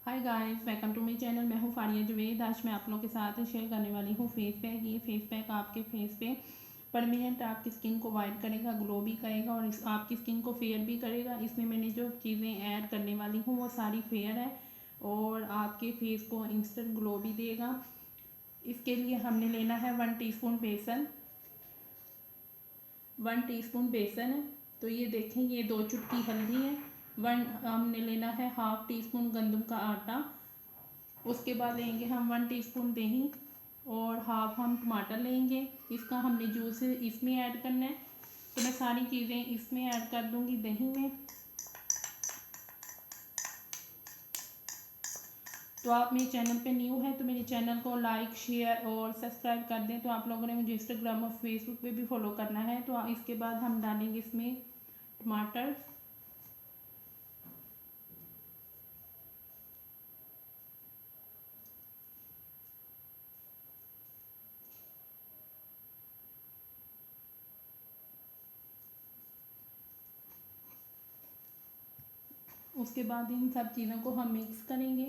Hi guys, welcome to my channel. मैं हूँ फारिया जुवेद। आज मैं आप लोगों के साथ शेयर करने वाली हूँ फेस पैक। ये फेस पैक आपके फेस पे परमानेंट आपकी स्किन को वाइट करेगा, ग्लो भी करेगा और आपकी स्किन को फेयर भी करेगा। इसमें मैंने जो चीज़ें ऐड करने वाली हूँ वो सारी फेयर है और आपके फेस को इंस्टेंट ग्लो भी देगा। इसके लिए हमने लेना है 1 टीस्पून बेसन। 1 टीस्पून बेसन है। तो ये देखें, ये 2 चुटकी हल्दी है। हमने लेना है हाफ टी स्पून गंदम का आटा। उसके बाद लेंगे हम 1 टीस्पून दही और हाफ हम टमाटर लेंगे। इसका हमने जूस इसमें ऐड करना है। तो मैं सारी चीज़ें इसमें ऐड कर दूंगी दही में। तो आप मेरे चैनल पे न्यू है तो मेरे चैनल को लाइक शेयर और सब्सक्राइब कर दें। तो आप लोगों ने मुझे इंस्टाग्राम और फेसबुक पे भी फॉलो करना है। तो इसके बाद हम डालेंगे इसमें टमाटर। उसके बाद इन सब चीज़ों को हम मिक्स करेंगे।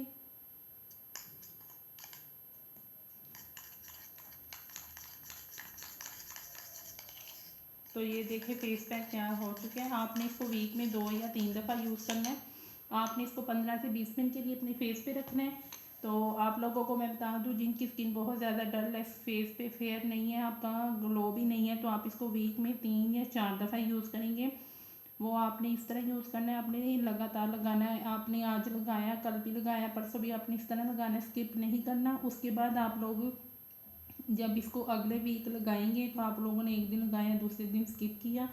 तो ये देखिए फेस पैक तैयार हो चुके हैं। आपने इसको वीक में 2 या 3 दफ़ा यूज़ करना है। आपने इसको 15 से 20 मिनट के लिए अपने फेस पे रखना है। तो आप लोगों को मैं बता दूं, जिनकी स्किन बहुत ज़्यादा डल है, फेस पे फेयर नहीं है, आपका ग्लो भी नहीं है, तो आप इसको वीक में 3 या 4 दफ़ा यूज़ करेंगे। वो आपने इस तरह यूज़ करना है, आपने लगातार लगाना है। आपने आज लगाया, कल भी लगाया, परसों भी आपने इस तरह लगाना है, स्किप नहीं करना। उसके बाद आप लोग जब इसको अगले वीक लगाएंगे तो आप लोगों ने एक दिन लगाया, दूसरे दिन स्किप किया,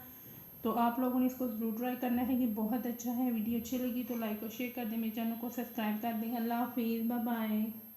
तो आप लोगों ने इसको ज़रूर ट्राई करना है। ये बहुत अच्छा है। वीडियो अच्छी लगी तो लाइक और शेयर कर दें, मेरे चैनल को सब्सक्राइब कर दें। अल्लाह हाफिज़, बाय बाय।